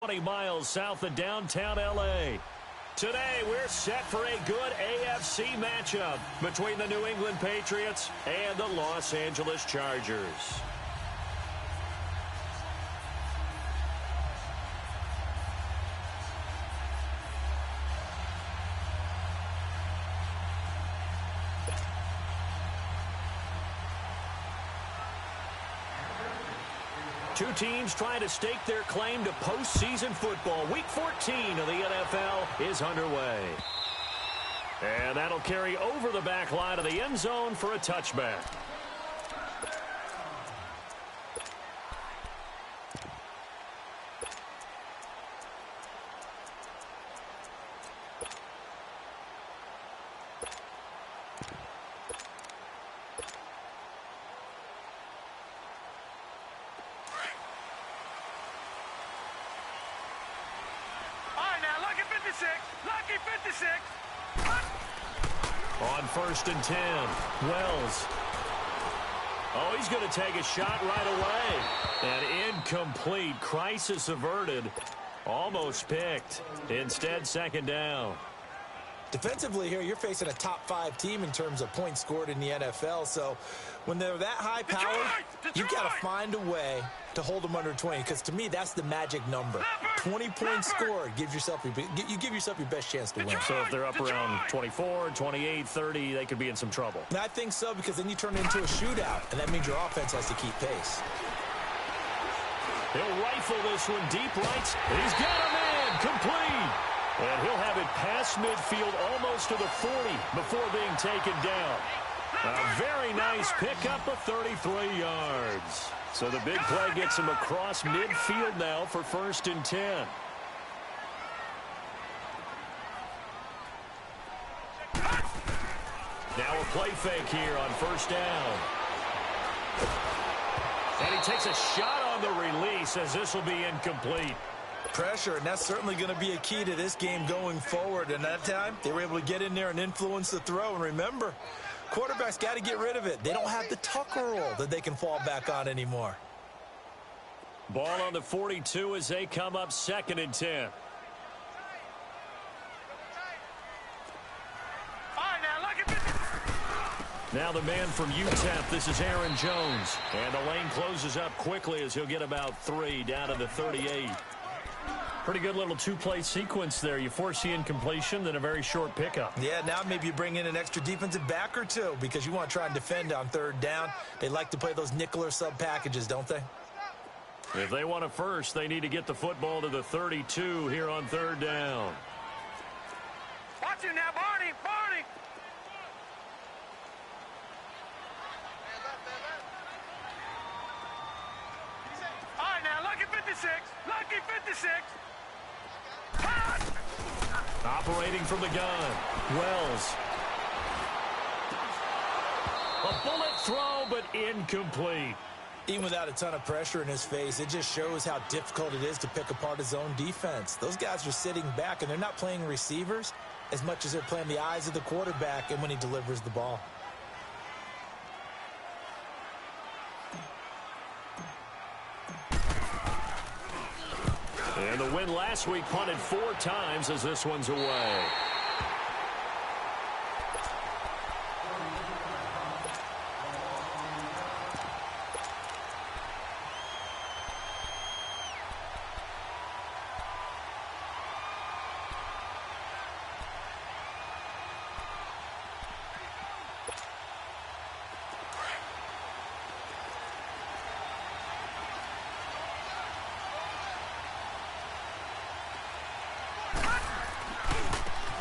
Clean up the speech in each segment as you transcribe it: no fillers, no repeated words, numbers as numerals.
20 miles south of downtown L.A. Today, we're set for a good AFC matchup between the New England Patriots and the Los Angeles Chargers. Two teams trying to stake their claim to postseason football. Week 14 of the NFL is underway. And that'll carry over the back line of the end zone for a touchback. Lucky 56. On 1st and 10, Wells. Oh, he's going to take a shot right away. And incomplete. Crisis averted. Almost picked. Instead, 2nd down. Defensively here, you're facing a top 5 team in terms of points scored in the NFL. So when they're that high powered, you've got to find a way to hold them under 20. Because to me, that's the magic number. 20 points scored gives yourself you give yourself your best chance to win. So if they're up around 24, 28, 30, they could be in some trouble. And I think so, because then you turn it into a shootout, and that means your offense has to keep pace. He'll rifle this one deep right. He's got a man complete. And he'll have it past midfield almost to the 40 before being taken down. A very nice pickup of 33 yards. So the big play gets him across midfield now for 1st and 10. Now a play fake here on 1st down. And he takes a shot on the release as this will be incomplete. Pressure, and that's certainly going to be a key to this game going forward. And that time, they were able to get in there and influence the throw. And remember, quarterbacks got to get rid of it. They don't have the Tucker roll that they can fall back on anymore. Ball on the 42 as they come up 2nd and 10. Now the man from UTEP, this is Aaron Jones. And the lane closes up quickly as he'll get about 3 down to the 38. Pretty good little two-play sequence there. You force the incompletion, then a very short pickup. Yeah, now maybe you bring in an extra defensive back or two because you want to try and defend on 3rd down. They like to play those nickel or sub packages, don't they? If they want a first, they need to get the football to the 32 here on 3rd down. Watch him now, Barney. All right, now, lucky 56. Lucky 56. Operating from the gun, Wells. A bullet throw, but incomplete. Even without a ton of pressure in his face, it just shows how difficult it is to pick apart his own defense. Those guys are sitting back, and they're not playing receivers as much as they're playing the eyes of the quarterback and when he delivers the ball. And the win last week punted 4 times as this one's away.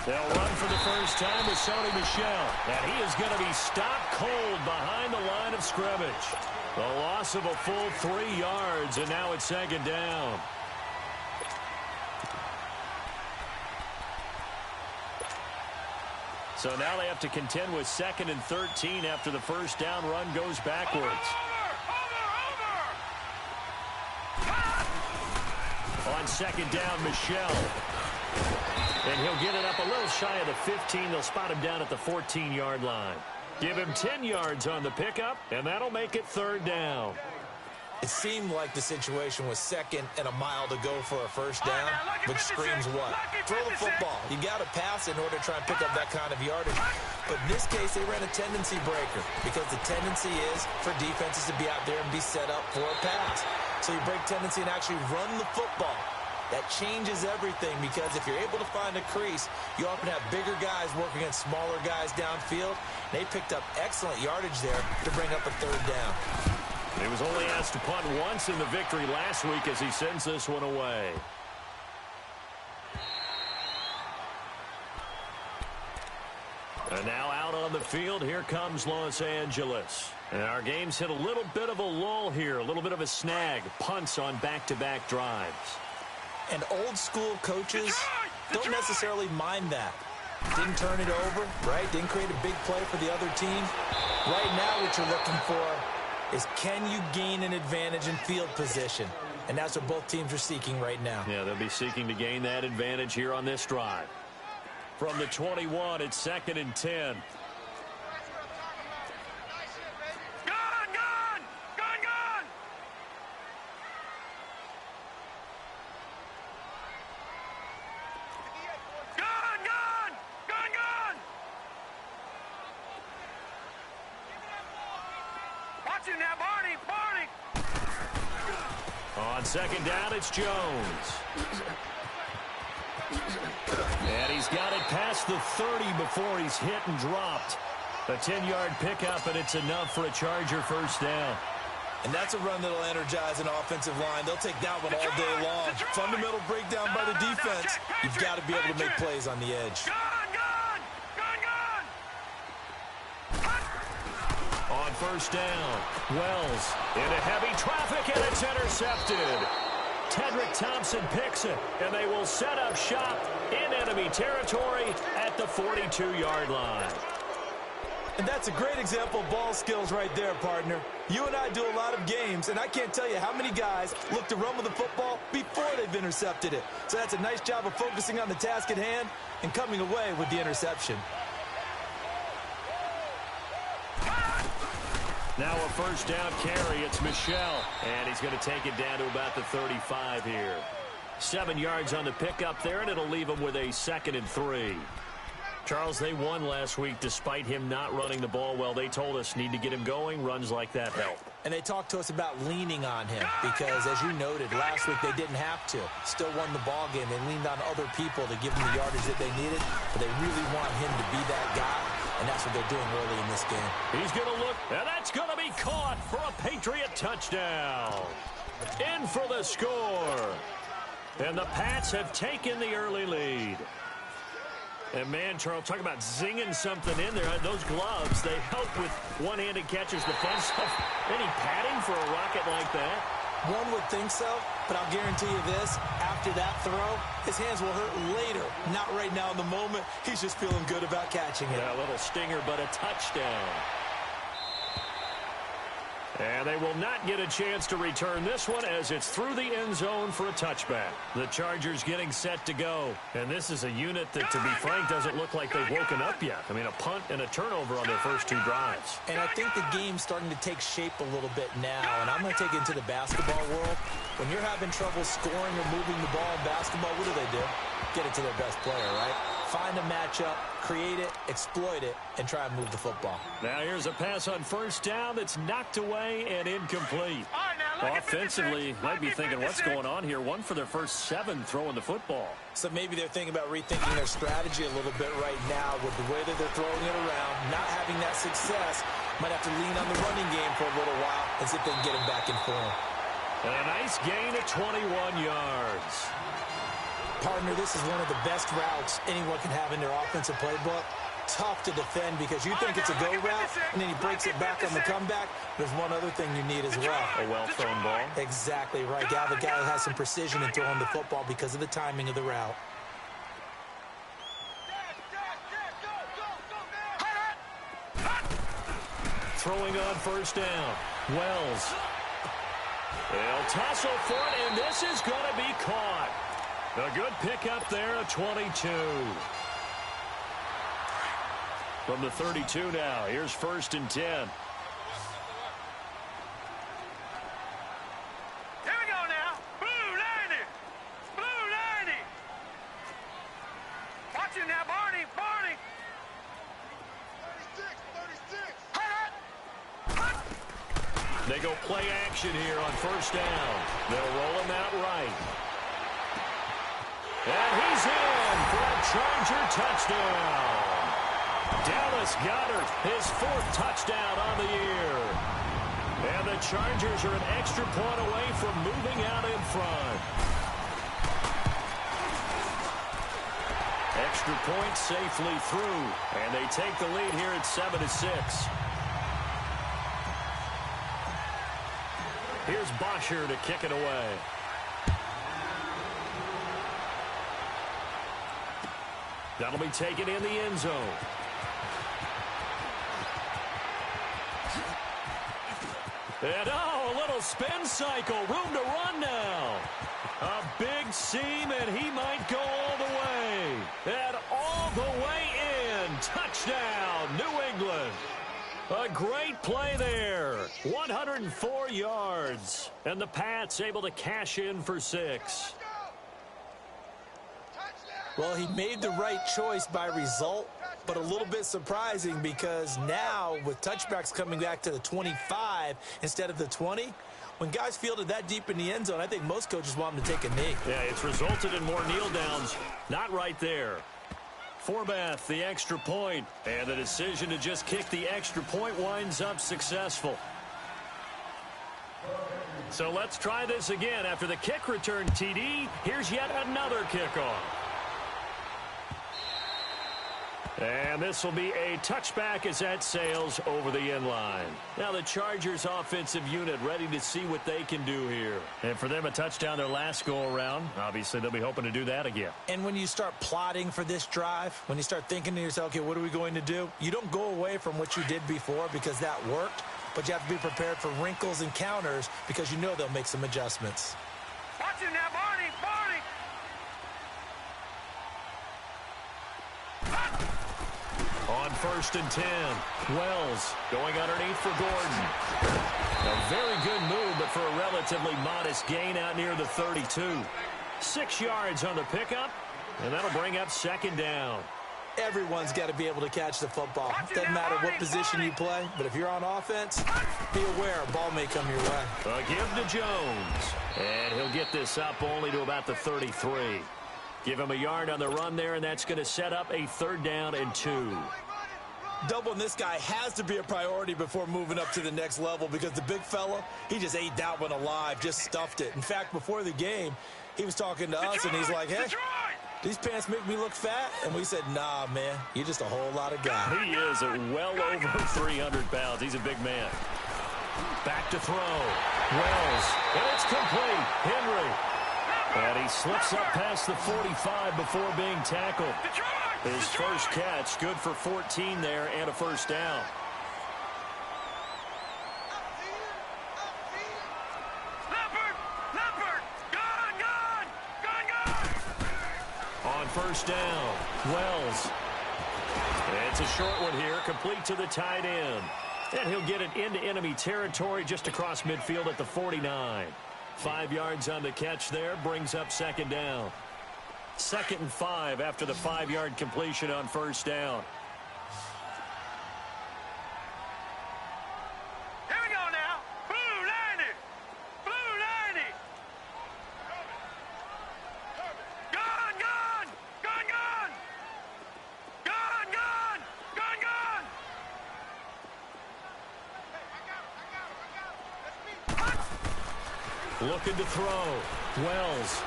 They'll run for the first time with Sony Michel. And he is going to be stopped cold behind the line of scrimmage. The loss of a full 3 yards, and now it's 2nd down. So now they have to contend with 2nd and 13 after the first down run goes backwards. On 2nd down, Michel. And he'll get it up a little shy of the 15. They'll spot him down at the 14-yard line. Give him 10 yards on the pickup, and that'll make it 3rd down. It seemed like the situation was second and a mile to go for a first down, which screams what? Throw the football. You got to pass in order to try and pick up that kind of yardage. But in this case, they ran a tendency breaker because the tendency is for defenses to be out there and be set up for a pass. So you break tendency and actually run the football. That changes everything because if you're able to find a crease, you often have bigger guys working against smaller guys downfield. They picked up excellent yardage there to bring up a third down. He was only asked to punt once in the victory last week as he sends this one away. And now out on the field, here comes Los Angeles. And our game's hit a little bit of a lull here, a little bit of a snag. Punts on back-to-back drives. And old-school coaches don't necessarily mind that. Didn't turn it over, right? Didn't create a big play for the other team. Right now what you're looking for is can you gain an advantage in field position? And that's what both teams are seeking right now. Yeah, they'll be seeking to gain that advantage here on this drive. From the 21, it's 2nd and 10. On 2nd down, it's Jones. And he's got it past the 30 before he's hit and dropped. A 10-yard pickup, and it's enough for a Charger first down. And that's a run that'll energize an offensive line. They'll take that one all day long. Fundamental breakdown by the defense. You've got to be able to make plays on the edge. On first down, Wells into heavy traffic, and it's intercepted. Tedrick Thompson picks it, and they will set up shop in enemy territory at the 42-yard line. And that's a great example of ball skills right there, partner. You and I do a lot of games, and I can't tell you how many guys look to run with the football before they've intercepted it. So that's a nice job of focusing on the task at hand and coming away with the interception. Now a first down carry. It's Michel, and he's going to take it down to about the 35 here. 7 yards on the pickup there, and it'll leave him with a 2nd and 3. Charles, they won last week despite him not running the ball well. They told us need to get him going. Runs like that help. And they talked to us about leaning on him because, as you noted, last week they didn't have to. Still won the ball game. They leaned on other people to give them the yardage that they needed, but they really want him to be that guy, and that's what they're doing early in this game. He's going to look, and that's going to be caught for a Patriot touchdown. In for the score. And the Pats have taken the early lead. And, man, Charles, talk about zinging something in there. Those gloves, they help with one-handed catches defensive. Any padding for a rocket like that? One would think so, but I'll guarantee you this. After that throw, his hands will hurt later. Not right now in the moment. He's just feeling good about catching it. Yeah, a little stinger, but a touchdown. And they will not get a chance to return this one as it's through the end zone for a touchback. The Chargers getting set to go. And this is a unit that, to be frank, doesn't look like they've woken up yet. I mean, a punt and a turnover on their first 2 drives. And I think the game's starting to take shape a little bit now. And I'm going to take it into the basketball world. When you're having trouble scoring or moving the ball in basketball, what do? Get it to their best player, right? Find a matchup, create it, exploit it, and try and move the football. Now here's a pass on first down that's knocked away and incomplete. Offensively, might be thinking, what's going on here? 1 for their first 7 throwing the football. So maybe they're thinking about rethinking their strategy a little bit right now with the way that they're throwing it around, not having that success. Might have to lean on the running game for a little while and see if they can get him back in form. And a nice gain of 21 yards. Partner, this is one of the best routes anyone can have in their offensive playbook. Tough to defend because you think it's a go route, and then he breaks it back on the comeback. There's one other thing you need as well. A well-thrown ball. Exactly right. Got the guy who has some precision in throwing the football because of the timing of the route. Throwing on first down. Wells. They'll tussle for it, and this is going to be caught. A good pickup there, a 22. From the 32 now, here's 1st and 10. you now, Barney. Barney. 36. They go play action here on first down. They'll roll him out right. And he's in for a Charger touchdown. Dallas Goedert, his 4th touchdown on the year. And the Chargers are an extra point away from moving out in front. Extra point safely through. And they take the lead here at 7-6. Here's Bosher to kick it away. That'll be taken in the end zone. And a little spin cycle. Room to run now. A big seam, and he might go all the way. And all the way in. Touchdown, New England. A great play there. 104 yards. And the Pats able to cash in for 6. Well, he made the right choice by result, but a little bit surprising because now with touchbacks coming back to the 25 instead of the 20, when guys fielded that deep in the end zone, I think most coaches want them to take a knee. Yeah, it's resulted in more kneel downs. Not right there. Forbath, the extra point, and the decision to just kick the extra point winds up successful. So let's try this again. After the kick return TD, here's yet another kickoff. And this will be a touchback as that sails over the end line. Now the Chargers offensive unit ready to see what they can do here. And for them, a touchdown their last go-around. Obviously, they'll be hoping to do that again. And when you start plotting for this drive, when you start thinking to yourself, okay, what are we going to do? You don't go away from what you did before because that worked, but you have to be prepared for wrinkles and counters because you know they'll make some adjustments. Watch him now, Barney. Barney. On 1st and 10, Wells going underneath for Gordon. A very good move, but for a relatively modest gain out near the 32. 6 yards on the pickup, and that'll bring up 2nd down. Everyone's got to be able to catch the football. Doesn't matter what position you play, but if you're on offense, be aware a ball may come your way. A give to Jones, and he'll get this up only to about the 33. Give him a yard on the run there, and that's going to set up a 3rd down and 2. Doubling this guy has to be a priority before moving up to the next level because the big fella, he just ate that one alive, just stuffed it. In fact, before the game, he was talking to us, and he's like, hey, these pants make me look fat? And we said, nah, man, you're just a whole lot of guy. He is at well over 300 pounds. He's a big man. Back to throw. Wells, and it's complete. Henry. And he slips up past the 45 before being tackled. His first catch, good for 14 there and a 1st down. Leopard! Gun! On 1st down, Wells. It's a short one here, complete to the tight end. And he'll get it into enemy territory just across midfield at the 49. 5 yards on the catch there, brings up 2nd down. 2nd and 5 after the 5-yard completion on 1st down. Here we go now. Blue 90. Blue 90. Gun! Looking to throw. Wells.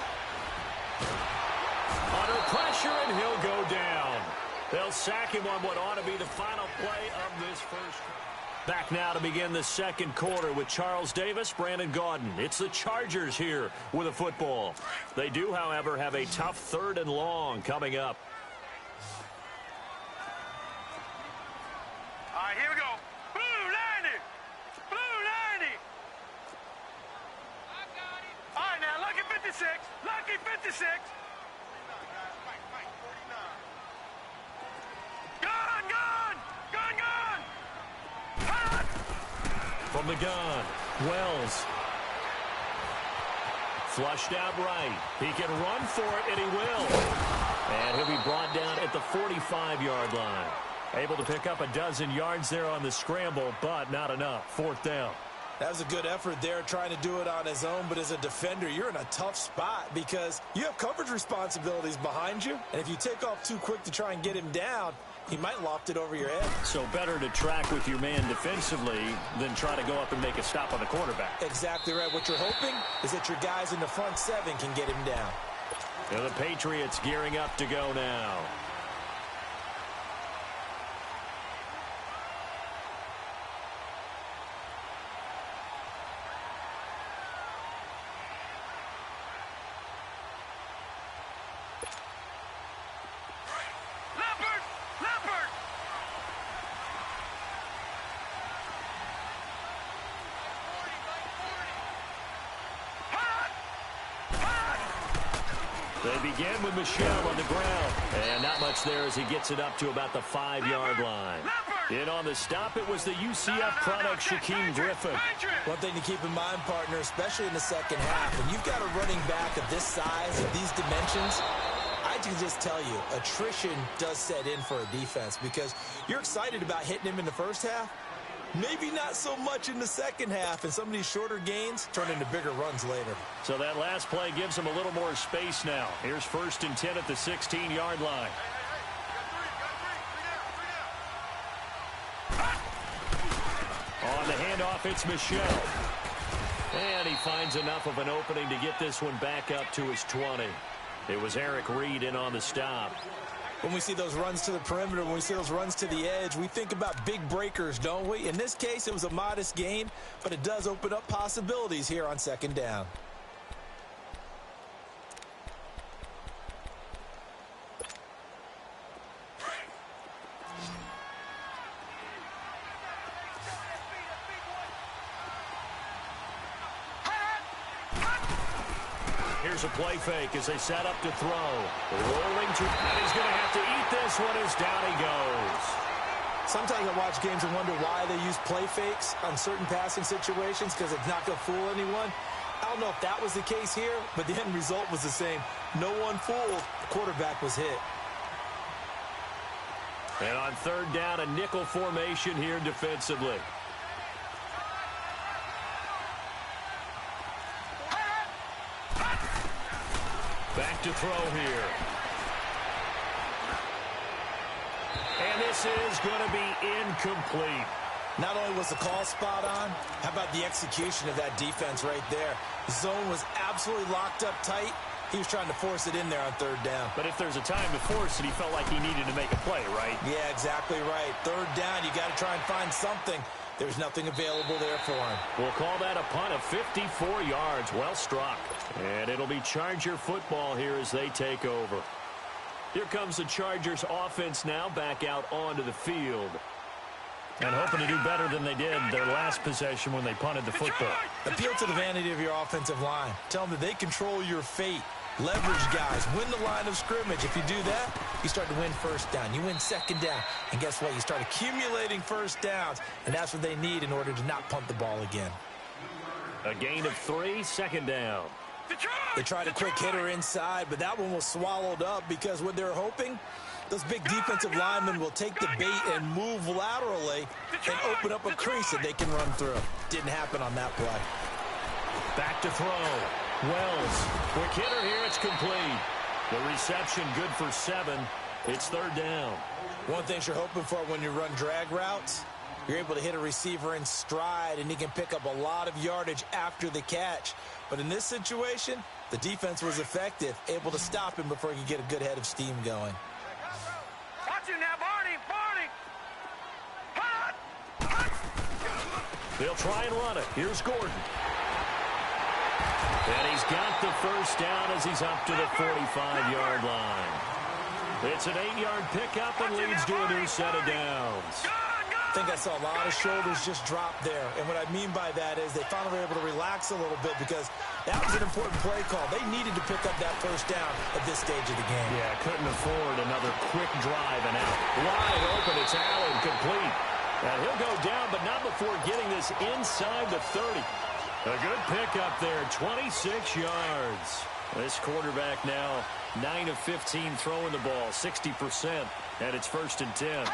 Under pressure, and he'll go down. They'll sack him on what ought to be the final play of this first. Back now to begin the 2nd quarter with Charles Davis, Brandon Gaudin. It's the Chargers here with a football. They do, however, have a tough 3rd and long coming up. All right, here we go. Blue 90. Blue 90. I got it. All right, now, lucky 56. Lucky 56. From the gun, Wells. Flushed out right. He can run for it, and he will. And he'll be brought down at the 45-yard line. Able to pick up a dozen yards there on the scramble, but not enough. 4th down. That was a good effort there trying to do it on his own, but as a defender, you're in a tough spot because you have coverage responsibilities behind you, and if you take off too quick to try and get him down, he might loft it over your head. So better to track with your man defensively than try to go up and make a stop on the quarterback. Exactly right. What you're hoping is that your guys in the front 7 can get him down. And the Patriots gearing up to go now. They begin with Michelle on the ground. And not much there as he gets it up to about the 5-yard line. In on the stop, it was the UCF product, Shaquem Griffin. One thing to keep in mind, partner, especially in the second half, when you've got a running back of this size, of these dimensions, I can just tell you, attrition does set in for a defense because you're excited about hitting him in the first half. Maybe not so much in the second half, and some of these shorter gains turn into bigger runs later. So that last play gives them a little more space now. Here's 1st and 10 at the 16-yard line. On the handoff, it's Michelle. And he finds enough of an opening to get this one back up to his 20. It was Eric Reed in on the stop. When we see those runs to the perimeter, when we see those runs to the edge, we think about big breakers, don't we? In this case, it was a modest gain, but it does open up possibilities here on 2nd down. Here's a play fake as they set up to throw. Rolling to, and he's going to have to eat this one as down he goes. Sometimes I watch games and wonder why they use play fakes on certain passing situations because it's not going to fool anyone. I don't know if that was the case here, but the end result was the same. No one fooled. The quarterback was hit. And on 3rd down, a nickel formation here defensively. Back to throw here. And this is going to be incomplete. Not only was the call spot on, how about the execution of that defense right there? The zone was absolutely locked up tight. He was trying to force it in there on 3rd down. But if there's a time to force it, he felt like he needed to make a play, right? Yeah, exactly right. 3rd down, you got to try and find something. There's nothing available there for him. We'll call that a punt of 54 yards. Well struck. And it'll be Charger football here as they take over. Here comes the Chargers offense now back out onto the field. And hoping to do better than they did their last possession when they punted the football. Appeal to the vanity of your offensive line. Tell them that they control your fate. Leverage guys. Win the line of scrimmage. If you do that, you start to win 1st down. You win 2nd down. And guess what? You start accumulating 1st downs. And that's what they need in order to not punt the ball again. A gain of 3, 2nd down. They tried a quick hitter inside, but that one was swallowed up because what they're hoping, those big defensive linemen will take the bait and move laterally and open up a crease that they can run through. Didn't happen on that play. Back to throw. Wells. Quick hitter here. It's complete. The reception good for 7. It's 3rd down. One thing you're hoping for when you run drag routes, you're able to hit a receiver in stride, and he can pick up a lot of yardage after the catch. But in this situation, the defense was effective, able to stop him before he could get a good head of steam going. Watch it now, Barney! They'll try and run it. Here's Gordon. And he's got the 1st down as he's up to the 45-yard line. It's an 8-yard pickup and leads to a new set of downs. I think I saw a lot of shoulders just drop there. And what I mean by that is they finally were able to relax a little bit because that was an important play call. They needed to pick up that 1st down at this stage of the game. Yeah, couldn't afford another quick drive and out. Wide open, it's Allen, complete. And he'll go down, but not before getting this inside the 30. A good pickup there, 26 yards. This quarterback now 9 of 15 throwing the ball, 60%, and it's 1st and 10.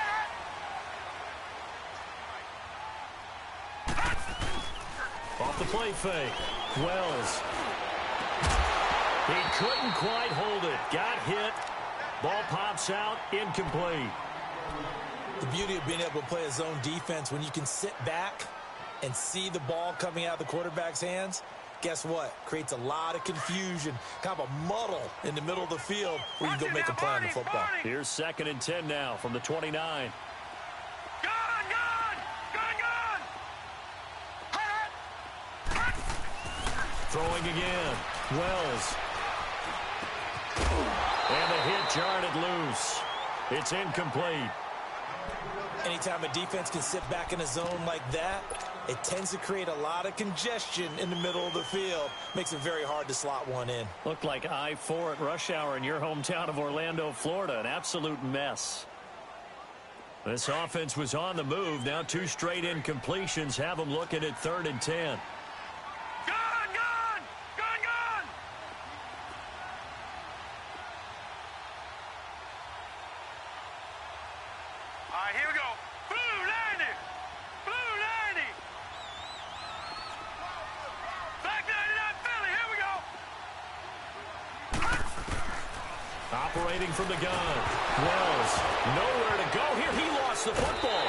Off the play fake. Wells. He couldn't quite hold it. Got hit. Ball pops out. Incomplete. The beauty of being able to play a zone defense when you can sit back and see the ball coming out of the quarterback's hands, guess what? Creates a lot of confusion, kind of a muddle in the middle of the field where you can go make a play on the football. Here's 2nd and 10 now from the 29. Throwing again. Wells. And the hit jarred it loose. It's incomplete. Anytime a defense can sit back in a zone like that, it tends to create a lot of congestion in the middle of the field. Makes it very hard to slot one in. Looked like I-4 at rush hour in your hometown of Orlando, Florida. An absolute mess. This offense was on the move. Now 2 straight incompletions have them looking at 3rd and 10. Operating from the gun. Wells, nowhere to go here. He lost the football.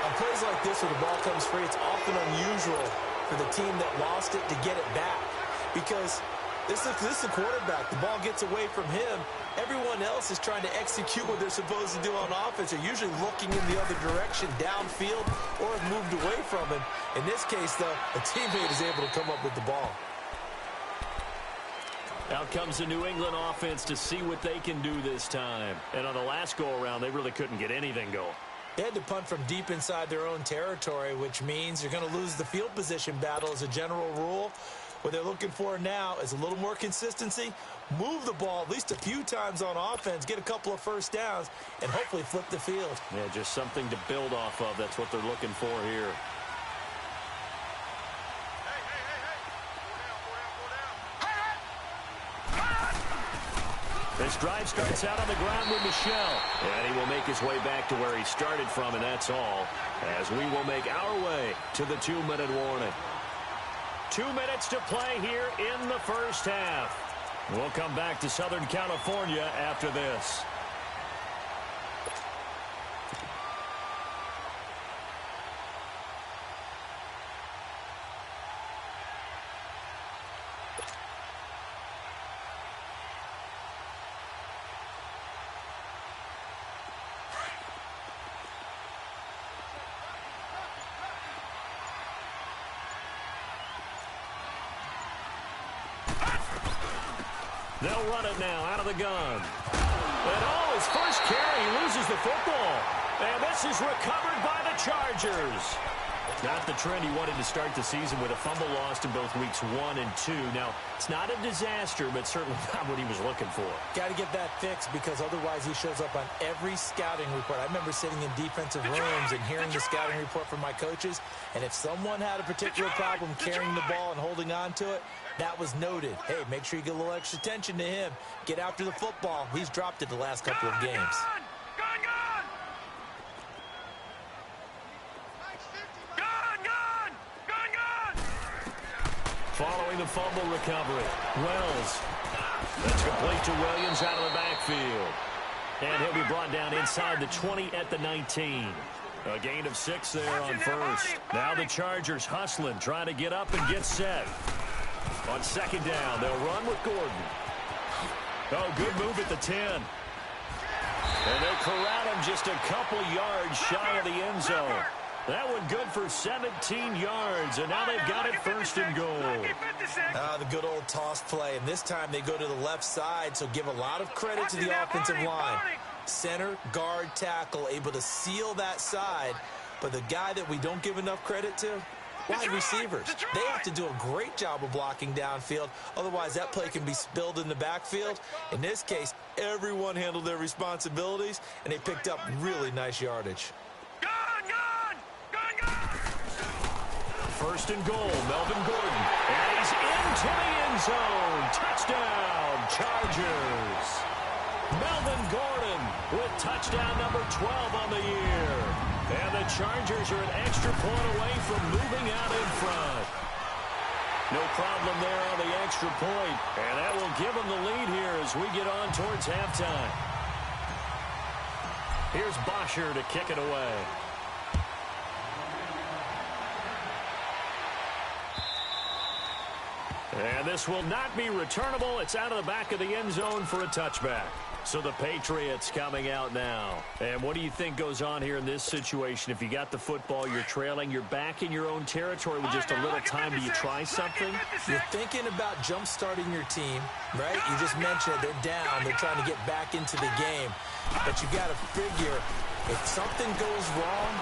On plays like this where the ball comes free, it's often unusual for the team that lost it to get it back. Because this is a quarterback. The ball gets away from him. Everyone else is trying to execute what they're supposed to do on offense. They're usually looking in the other direction, downfield, or have moved away from him. In this case, though, a teammate is able to come up with the ball. Out comes the New England offense to see what they can do this time. And on the last go-around, they really couldn't get anything going. They had to punt from deep inside their own territory, which means you're going to lose the field position battle as a general rule. What they're looking for now is a little more consistency, move the ball at least a few times on offense, get a couple of first downs, and hopefully flip the field. Yeah, just something to build off of. That's what they're looking for here. This drive starts out on the ground with Michel. And he will make his way back to where he started from, and that's all. As we will make our way to the 2-minute warning. 2 minutes to play here in the first half. We'll come back to Southern California after this. They'll run it now out of the gun. And his first carry, he loses the football. And this is recovered by the Chargers. Not the trend he wanted to start the season with a fumble lost in both weeks 1 and 2. Now, it's not a disaster, but certainly not what he was looking for. Got to get that fixed because otherwise he shows up on every scouting report. I remember sitting in defensive rooms and hearing the scouting report from my coaches, and if someone had a particular problem carrying the ball and holding on to it, that was noted. Hey, make sure you get a little extra attention to him. Get after the football. He's dropped it the last couple of games. Following the fumble recovery, Wells. That's complete to Williams out of the backfield. And he'll be brought down inside the 20 at the 19. A gain of 6 there on first. Now the Chargers hustling, trying to get up and get set. On second down, they'll run with Gordon. Oh, good move at the 10. And they corral him just a couple yards shy of the end zone. That one good for 17 yards, and now they've got it first and goal. The good old toss play, and this time they go to the left side, so give a lot of credit to the offensive line. Center, guard, tackle, able to seal that side, but the guy that we don't give enough credit to, wide receivers. They have to do a great job of blocking downfield, otherwise that play can be spilled in the backfield. In this case, everyone handled their responsibilities, and they picked up really nice yardage. First and goal, Melvin Gordon. And he's in into the end zone. Touchdown, Chargers. Melvin Gordon with touchdown number 12 on the year. And the Chargers are an extra point away from moving out in front. No problem there on the extra point. And that will give them the lead here as we get on towards halftime. Here's Bosher to kick it away. And this will not be returnable. It's out of the back of the end zone for a touchback. So the Patriots coming out now. And what do you think goes on here in this situation? If you got the football, you're trailing, you're back in your own territory with just a little time. Do you try something? You're thinking about jump-starting your team, right? You just mentioned they're down. They're trying to get back into the game. But you got to figure, if something goes wrong,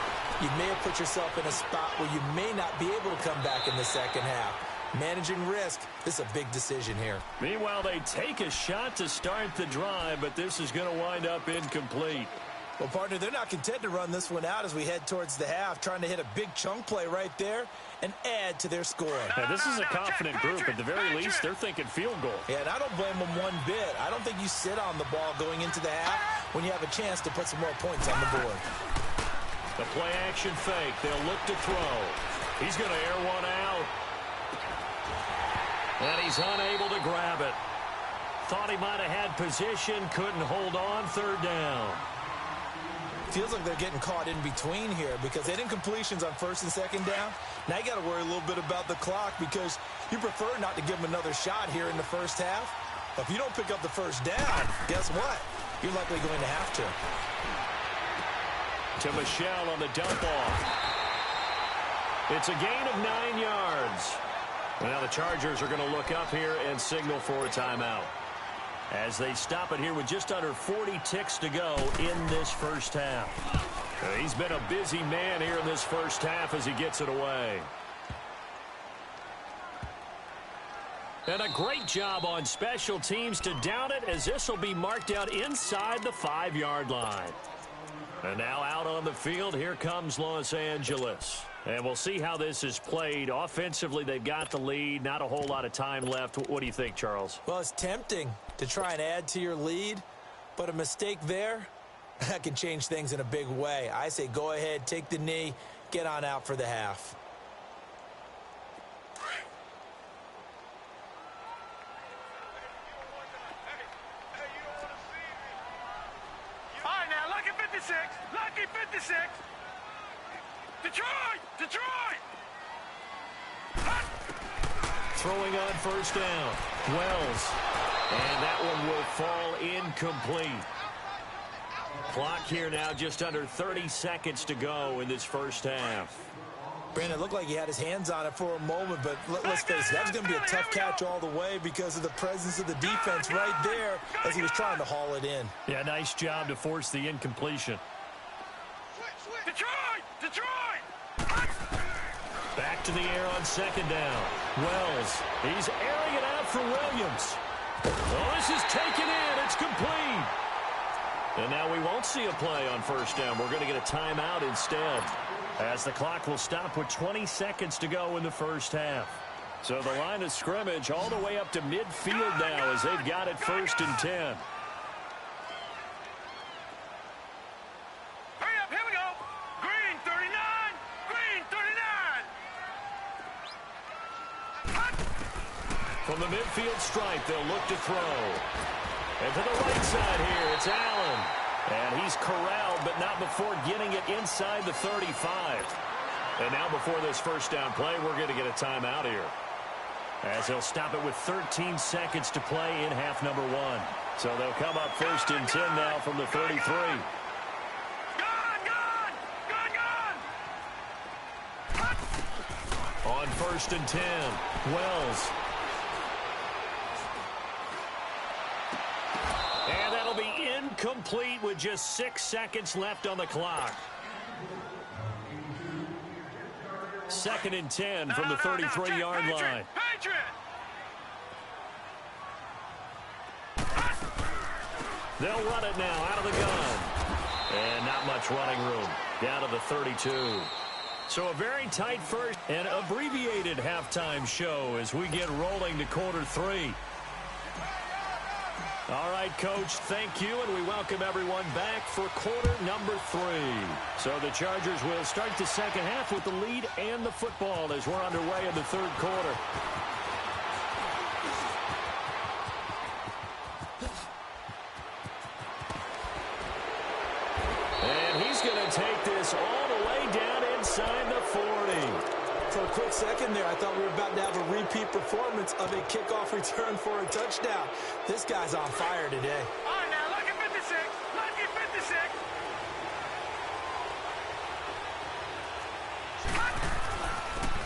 you may have put yourself in a spot where you may not be able to come back in the second half. Managing risk, this is a big decision here. Meanwhile, they take a shot to start the drive, but this is going to wind up incomplete. Well, partner, they're not content to run this one out as we head towards the half, trying to hit a big chunk play right there and add to their score. Now, this is a confident group. At the very least, they're thinking field goal. Yeah, and I don't blame them one bit. I don't think you sit on the ball going into the half when you have a chance to put some more points on the board. The play action fake. They'll look to throw. He's going to air one out. And he's unable to grab it. Thought he might have had position, couldn't hold on, third down. Feels like they're getting caught in between here because they didn't completions on first and second down. Now you got to worry a little bit about the clock because you prefer not to give them another shot here in the first half. But if you don't pick up the first down, guess what? You're likely going to have to. To Michelle on the dump off. It's a gain of 9 yards. Now the Chargers are going to look up here and signal for a timeout as they stop it here with just under 40 ticks to go in this first half. He's been a busy man here in this first half as he gets it away. And a great job on special teams to down it as this will be marked out inside the 5-yard line. And now out on the field, here comes Los Angeles. And we'll see how this is played. Offensively, they've got the lead. Not a whole lot of time left. What do you think, Charles? Well, it's tempting to try and add to your lead, but a mistake there, that can change things in a big way. I say go ahead, take the knee, get on out for the half. All right, now, lucky 56. Lucky 56. Detroit! Detroit! Throwing on first down. Wells. And that one will fall incomplete. Clock here now just under 30 seconds to go in this first half. Brandon, it looked like he had his hands on it for a moment, but let's face it, that was going to be a tough catch all the way because of the presence of the defense right there as he was trying to haul it in. Yeah, nice job to force the incompletion. Detroit! Detroit! Back to the air on second down. Wells, he's airing it out for Williams. Oh, this is taken in. It's complete. And now we won't see a play on first down. We're going to get a timeout instead, as the clock will stop with 20 seconds to go in the first half. So the line of scrimmage all the way up to midfield now as they've got it first and 10. Hurry up, here we go. Green 39. Green 39. From the midfield stripe, they'll look to throw. And to the right side here, it's Allen. And he's corralled, but not before getting it inside the 35. And now before this first down play, we're going to get a timeout here, as they'll stop it with 13 seconds to play in half number 1. So they'll come up first and 10 now from the 33. On first and 10, Wells. And that'll be incomplete with just 6 seconds left on the clock. Second and 10 from the 33-yard line. They'll run it now out of the gun. And not much running room. Down to the 32. So a very tight first and abbreviated halftime show as we get rolling to quarter 3. All right, Coach, thank you, and we welcome everyone back for quarter number 3. So the Chargers will start the second half with the lead and the football as we're underway in the third quarter. And he's going to take this all the way down inside the 40. For a quick second there, I thought we were about to have a repeat performance of a kickoff return for a touchdown. This guy's on fire today. All right, now, lucky 56. Lucky 56.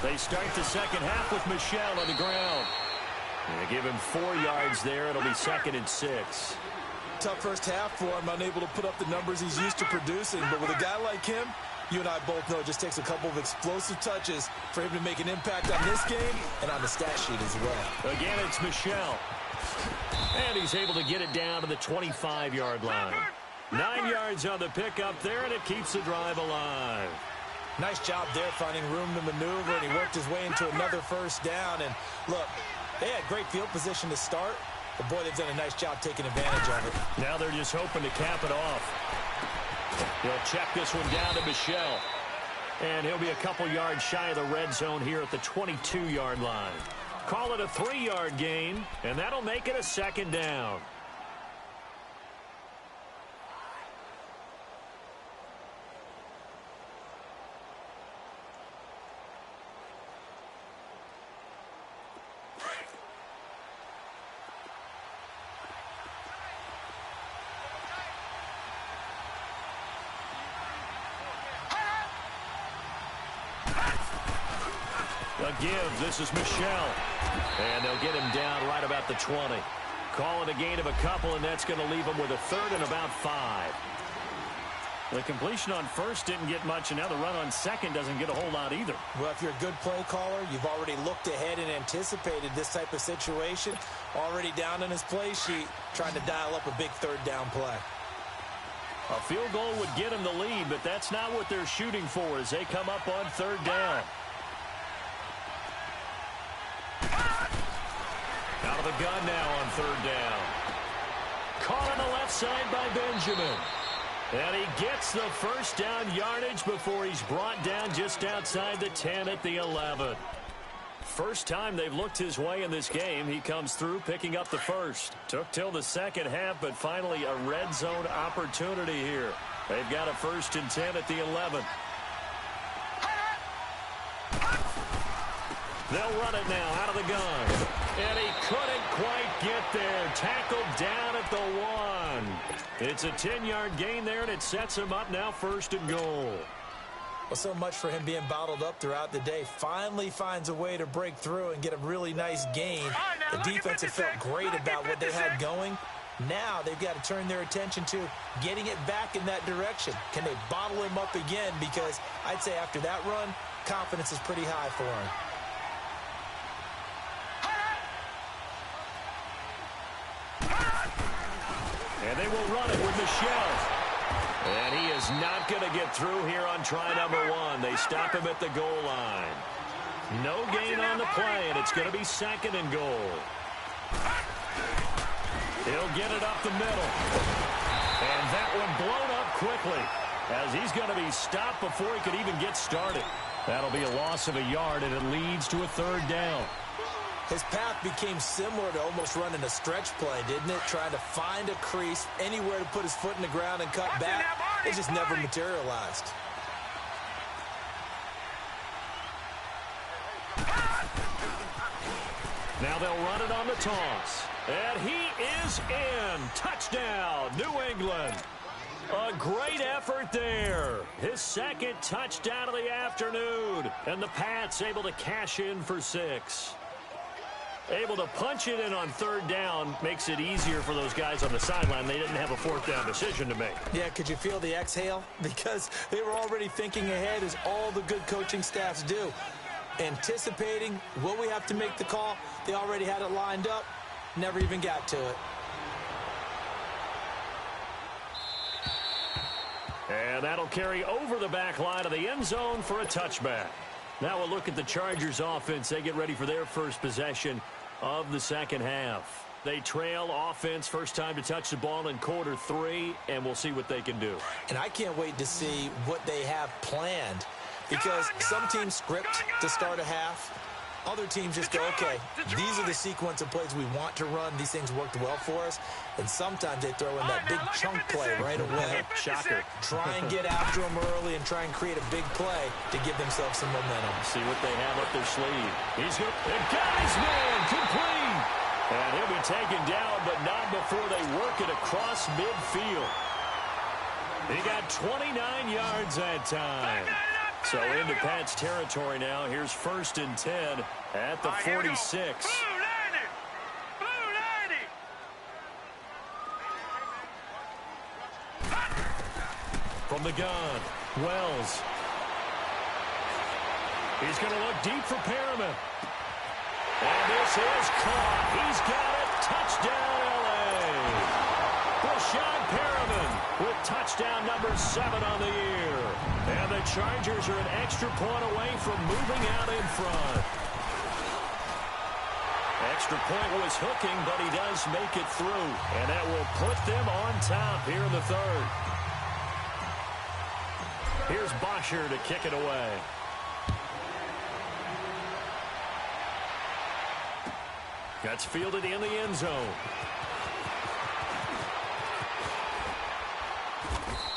They start the second half with Michel on the ground. They give him 4 yards there. It'll be 2nd and 6. Tough first half for him, unable to put up the numbers he's used to producing. But with a guy like him, you and I both know it just takes a couple of explosive touches for him to make an impact on this game and on the stat sheet as well. Again, it's Michel. And he's able to get it down to the 25-yard line. 9 yards on the pickup there, and it keeps the drive alive. Nice job there finding room to maneuver, and he worked his way into another first down. And look, they had great field position to start, but boy, they've done a nice job taking advantage of it. Now they're just hoping to cap it off. He'll check this one down to Michel. And he'll be a couple yards shy of the red zone here at the 22-yard line. Call it a 3-yard gain, and that'll make it a 2nd down. A give. This is Michel. And they'll get him down right about the 20. Call it a gain of a couple, and that's going to leave him with a 3rd and about 5. The completion on first didn't get much, and now the run on second doesn't get a whole lot either. Well, if you're a good play caller, you've already looked ahead and anticipated this type of situation. Already down in his play sheet, trying to dial up a big 3rd down play. A field goal would get him the lead, but that's not what they're shooting for as they come up on 3rd down. Out of the gun now on 3rd down. Caught on the left side by Benjamin. And he gets the first down yardage before he's brought down just outside the 10 at the 11. First time they've looked his way in this game. He comes through picking up the first. Took till the second half, but finally a red zone opportunity here. They've got a 1st and 10 at the 11. They'll run it now out of the gun. And he couldn't quite get there. Tackled down at the 1. It's a 10-yard gain there, and it sets him up now 1st and goal. Well, so much for him being bottled up throughout the day. Finally finds a way to break through and get a really nice gain. The defense have felt great about what they had going. Now they've got to turn their attention to getting it back in that direction. Can they bottle him up again? Because I'd say after that run, confidence is pretty high for him. And they will run it with Michel. And he is not going to get through here on try number 1. They stop him at the goal line. No gain on the play, and it's going to be 2nd and goal. He'll get it up the middle. And that one blown up quickly as he's going to be stopped before he could even get started. That'll be a loss of a yard, and it leads to a 3rd down. His path became similar to almost running a stretch play, didn't it? Trying to find a crease, anywhere to put his foot in the ground and cut back. It just never materialized. Now they'll run it on the toss. And he is in. Touchdown, New England. A great effort there. His 2nd touchdown of the afternoon. And the Pats able to cash in for 6. Able to punch it in on 3rd down makes it easier for those guys on the sideline. They didn't have a 4th down decision to make. Yeah, could you feel the exhale? Because they were already thinking ahead, as all the good coaching staffs do. Anticipating, will we have to make the call? They already had it lined up. Never even got to it. And that'll carry over the back line of the end zone for a touchback. Now we'll look at the Chargers offense. They get ready for their first possession of the second half. They trail offense, first time to touch the ball in quarter 3, and we'll see what they can do. And I can't wait to see what they have planned, because some teams script to start a half. Other teams just go, okay, these are the sequence of plays we want to run. These things worked well for us. And sometimes they throw in that big chunk play right away. Shocker. Try and get after them early and try and create a big play to give themselves some momentum. See what they have up their sleeve. He's good. And got his man complete. And he'll be taken down, but not before they work it across midfield. He got 29 yards that time. So into Pat's territory now. Here's 1st and 10 at the 46. From the gun, Wells. He's going to look deep for Perriman. And this is caught. He's got it. Touchdown, L.A. Brashad Perriman with touchdown number 7 on the year. And the Chargers are an extra point away from moving out in front. Extra point was hooking, but he does make it through. And that will put them on top here in the 3rd. Here's Bosher to kick it away. That's fielded in the end zone.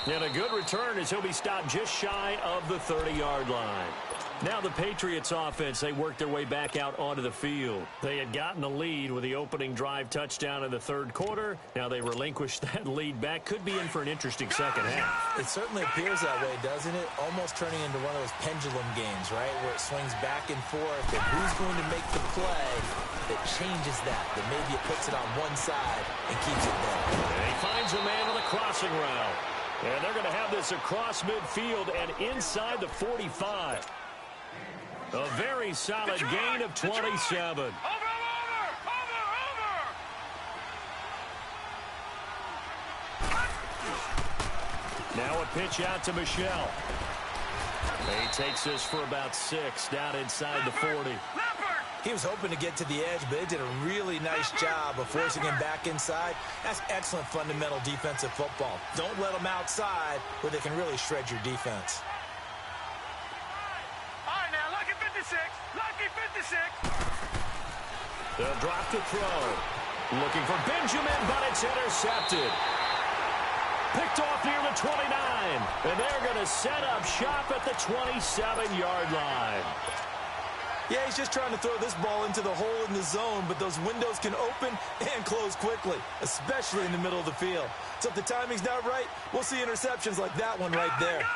And a good return as he'll be stopped just shy of the 30-yard line. Now the Patriots offense, they worked their way back out onto the field. They had gotten the lead with the opening drive touchdown in the 3rd quarter. Now they relinquished that lead back. Could be in for an interesting second half. It certainly appears that way, doesn't it? Almost turning into one of those pendulum games, right? Where it swings back and forth. And who's going to make the play that changes that? That maybe it puts it on one side and keeps it there. And he finds a man on the crossing route. And they're going to have this across midfield and inside the 45. A very solid gain of 27. Over! Now a pitch out to Michelle. He takes this for about 6 down inside the 40. He was hoping to get to the edge, but they did a really nice job of forcing him back inside. That's excellent fundamental defensive football. Don't let them outside where they can really shred your defense. All right, now, lucky 56. Lucky 56. They'll drop to throw. Looking for Benjamin, but it's intercepted. Picked off near the 29. And they're going to set up shop at the 27-yard line. Yeah, he's just trying to throw this ball into the hole in the zone, but those windows can open and close quickly, especially in the middle of the field. So if the timing's not right, we'll see interceptions like that one right there.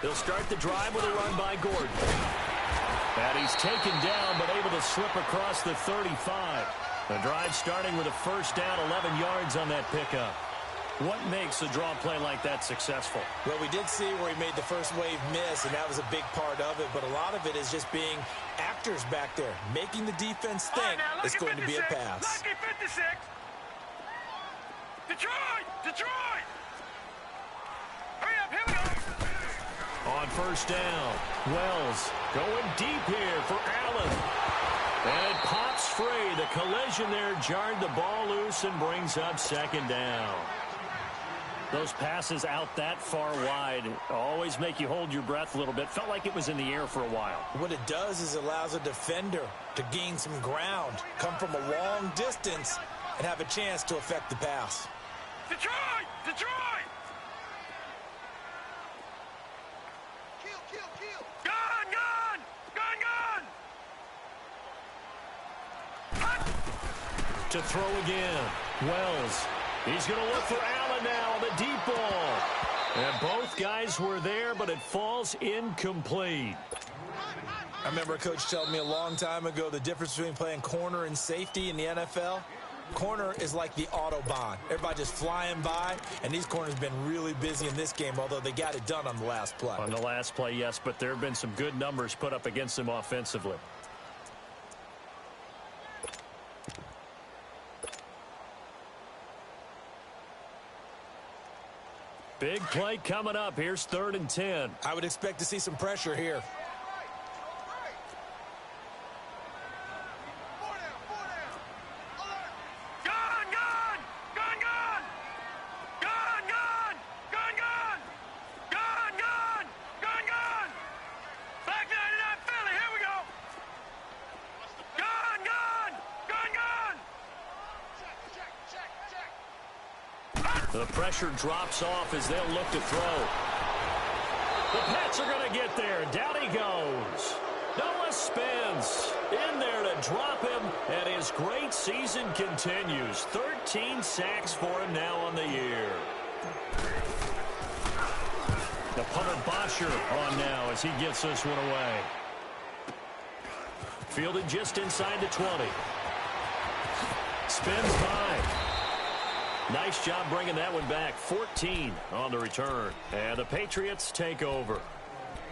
They'll start the drive with a run by Gordon. And he's taken down, but able to slip across the 35. The drive starting with a first down, 11 yards on that pickup. What makes a draw play like that successful? Well, we did see where he made the first wave miss, and that was a big part of it. But a lot of it is just being actors back there, making the defense think it's going to be a pass. Lucky 56. Detroit! Hurry up, here we go. On first down, Wells going deep here for Allen. And it pops free. The collision there jarred the ball loose and brings up second down. Those passes out that far wide always make you hold your breath a little bit. Felt like it was in the air for a while. What it does is allows a defender to gain some ground, come from a long distance, and have a chance to affect the pass. Detroit! To throw again. Wells. He's going to look for Allen now on the deep ball. And both guys were there, but it falls incomplete. I remember a coach telling me a long time ago the difference between playing corner and safety in the NFL. Corner is like the Autobahn. Everybody just flying by, and these corners have been really busy in this game, although they got it done on the last play. On the last play, yes, but there have been some good numbers put up against them offensively. Big play coming up. Here's 3rd and 10. I would expect to see some pressure here. The pressure drops off as they'll look to throw. The Pats are going to get there. Down he goes. Noah Spence in there to drop him, and his great season continues. 13 sacks for him now on the year. The punter Bosher on now as he gets this one away. Fielded just inside the 20. Spins by. Nice job bringing that one back. 14 on the return. And the Patriots take over.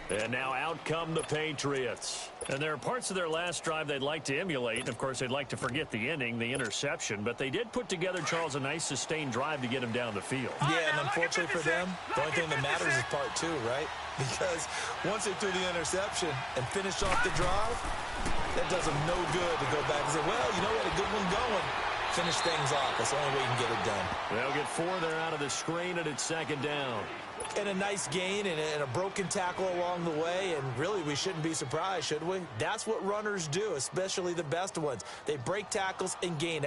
And now out come the Patriots. And there are parts of their last drive they'd like to emulate. And, of course, they'd like to forget the inning, the interception. But they did put together, Charles, a nice sustained drive to get him down the field. Yeah, and unfortunately for them, the only thing that matters is part 2, right? Because once they threw the interception and finished off the drive, that does them no good to go back and say, well, you know what, a good one going. Finish things off. That's the only way you can get it done. They'll get 4 there out of the screen, and it's 2nd down. And a nice gain and a broken tackle along the way, and really we shouldn't be surprised, should we? That's what runners do, especially the best ones. They break tackles and gain